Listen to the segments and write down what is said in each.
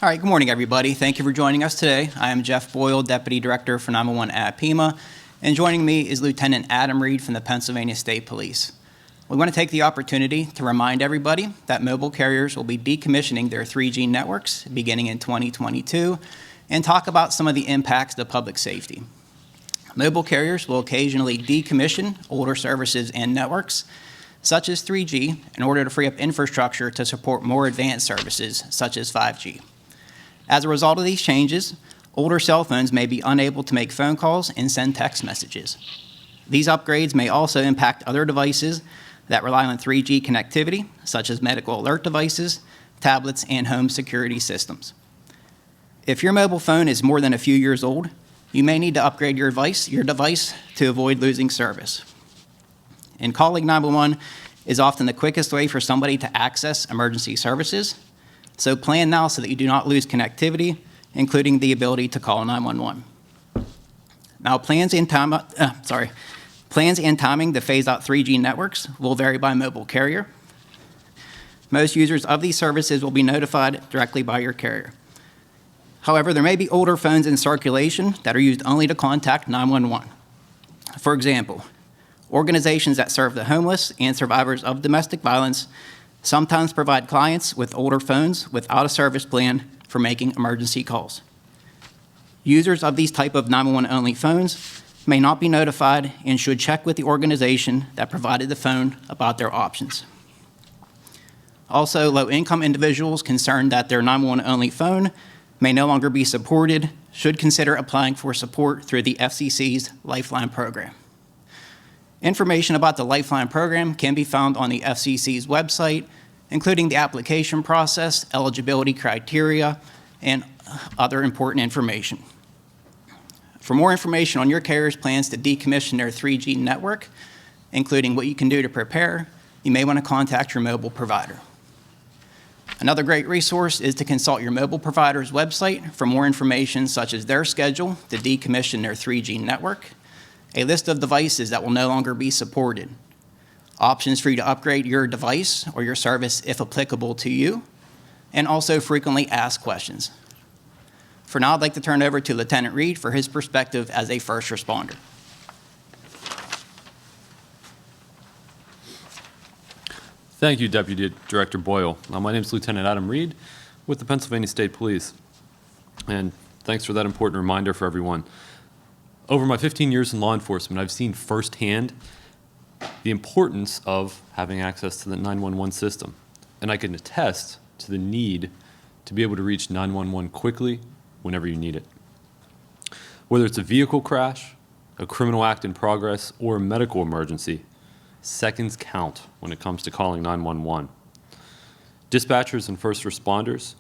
All right, good morning, everybody. Thank you for joining us today. I am Jeff Boyle, Deputy Director for 911 at PEMA, and joining me is Lieutenant Adam Reed from the Pennsylvania State Police. We want to take the opportunity to remind everybody that mobile carriers will be decommissioning their 3G networks beginning in 2022 and talk about some of the impacts to public safety. Mobile carriers will occasionally decommission older services and networks, such as 3G, in order to free up infrastructure to support more advanced services, such as 5G. As a result of these changes, older cell phones may be unable to make phone calls and send text messages. These upgrades may also impact other devices that rely on 3G connectivity, such as medical alert devices, tablets, and home security systems. If your mobile phone is more than a few years old, you may need to upgrade your device to avoid losing service. And calling 911 is often the quickest way for somebody to access emergency services. So plan now so that you do not lose connectivity, including the ability to call 911. Now, plans and timing to phase out 3G networks will vary by mobile carrier. Most users of these services will be notified directly by your carrier. However, there may be older phones in circulation that are used only to contact 911. For example, organizations that serve the homeless and survivors of domestic violence sometimes provide clients with older phones without a service plan for making emergency calls. Users of these type of 911-only phones may not be notified and should check with the organization that provided the phone about their options. Also, low-income individuals concerned that their 911-only phone may no longer be supported should consider applying for support through the FCC's Lifeline program. Information about the Lifeline program can be found on the FCC's website, including the application process, eligibility criteria, and other important information. For more information on your carrier's plans to decommission their 3G network, including what you can do to prepare, you may want to contact your mobile provider. Another great resource is to consult your mobile provider's website for more information such as their schedule to decommission their 3G network, a list of devices that will no longer be supported, options for you to upgrade your device or your service if applicable to you, and also frequently asked questions. For now, I'd like to turn it over to Lieutenant Reed for his perspective as a first responder. Thank you, Deputy Director Boyle. My name is Lieutenant Adam Reed with the Pennsylvania State Police. And thanks for that important reminder for everyone. Over my 15 years in law enforcement, I've seen firsthand the importance of having access to the 911 system. And I can attest to the need to be able to reach 911 quickly whenever you need it. Whether it's a vehicle crash, a criminal act in progress, or a medical emergency, seconds count when it comes to calling 911. Dispatchers and first responders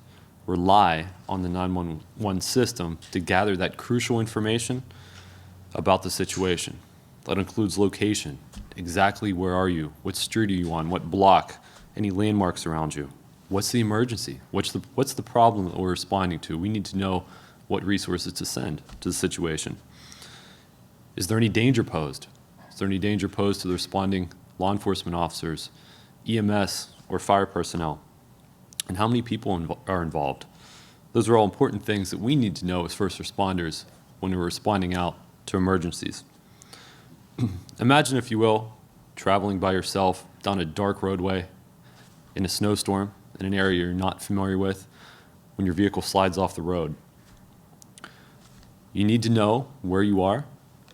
rely on the 911 system to gather that crucial information about the situation. That includes location, exactly where are you, what street are you on, what block, any landmarks around you, what's the emergency, what's the problem that we're responding to. We need to know what resources to send to the situation. Is there any danger posed? Is there any danger posed to the responding law enforcement officers, EMS, or fire personnel? And how many people are involved? Those are all important things that we need to know as first responders when we're responding out to emergencies. Imagine, if you will, traveling by yourself down a dark roadway in a snowstorm in an area you're not familiar with when your vehicle slides off the road. You need to know where you are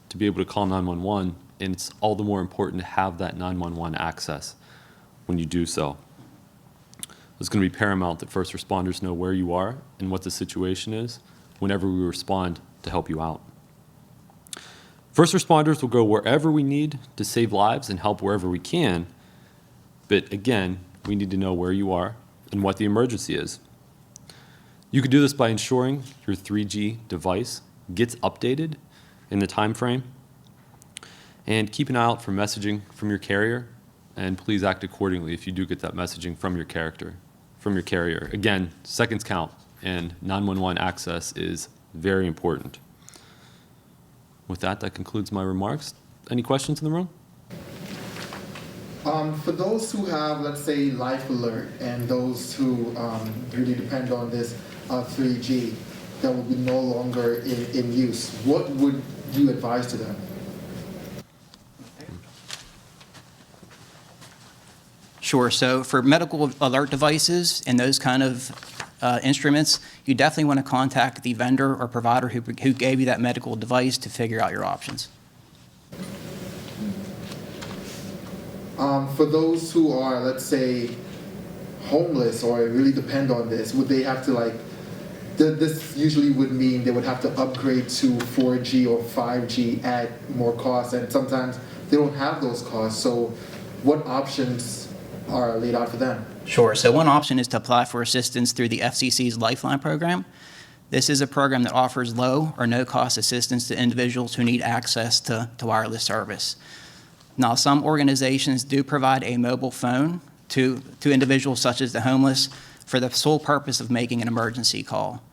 to be able to call 911, and it's all the more important to have that 911 access when you do so. It's going to be paramount that first responders know where you are and what the situation is whenever we respond to help you out. First responders will go wherever we need to save lives and help wherever we can, but again, we need to know where you are and what the emergency is. You can do this by ensuring your 3G device gets updated in the time frame, and keep an eye out for messaging from your carrier, and please act accordingly if you do get that messaging from your carrier. Again, seconds count, and 911 access is very important. With that concludes my remarks. Any questions in the room? For those who have, let's say, Life Alert and those who really depend on this 3G that will be no longer in use, what would you advise to them? Sure. So for medical alert devices and those kind of instruments, you definitely want to contact the vendor or provider who gave you that medical device to figure out your options. For those who are, let's say, homeless or really depend on this, would they have to this usually would mean they would have to upgrade to 4G or 5G at more cost, and sometimes they don't have those costs. So what options are laid out for them? Sure. So one option is to apply for assistance through the FCC's Lifeline program. This is a program that offers low or no cost assistance to individuals who need access to wireless service. Now, some organizations do provide a mobile phone to individuals such as the homeless for the sole purpose of making an emergency call.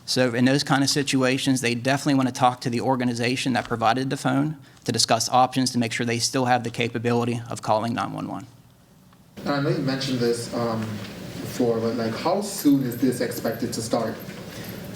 So in those kind of situations, they definitely want to talk to the organization that provided the phone to discuss options to make sure they still have the capability of calling 911. And I know you mentioned this before, but how soon is this expected to start?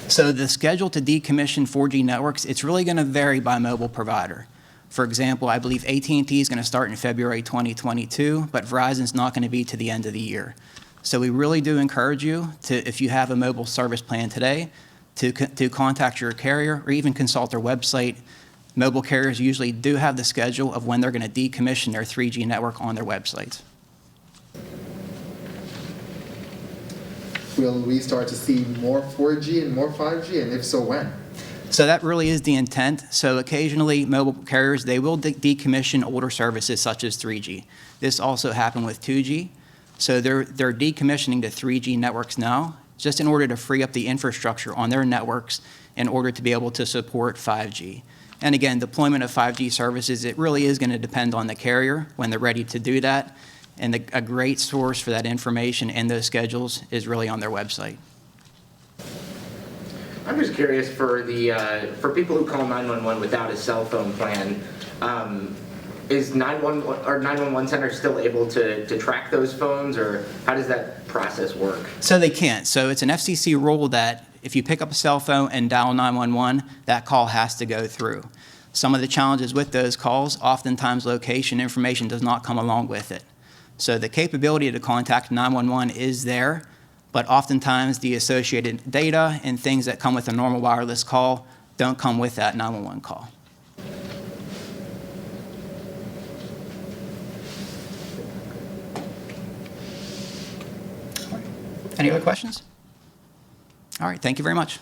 So the schedule to decommission 4G networks, it's really going to vary by mobile provider. For example, I believe AT&T is going to start in February 2022, but Verizon's not going to be to the end of the year. So we really do encourage you to, if you have a mobile service plan today, to contact your carrier or even consult their website. Mobile carriers usually do have the schedule of when they're going to decommission their 3G network on their websites. Will we start to see more 4G and more 5G, and if so, when? So that really is the intent. So occasionally, mobile carriers, they will decommission older services such as 3G. This also happened with 2G. So they're decommissioning the 3G networks now, just in order to free up the infrastructure on their networks in order to be able to support 5G. And again, deployment of 5G services, it really is going to depend on the carrier when they're ready to do that. And a great source for that information and those schedules is really on their website. I'm just curious for people who call 911 without a cell phone plan, is 911 center still able to track those phones, or how does that process work? So they can't. So it's an FCC rule that if you pick up a cell phone and dial 911, that call has to go through. Some of the challenges with those calls, oftentimes location information does not come along with it. So the capability to contact 911 is there, but oftentimes the associated data and things that come with a normal wireless call don't come with that 911 call. Any other questions? All right, thank you very much.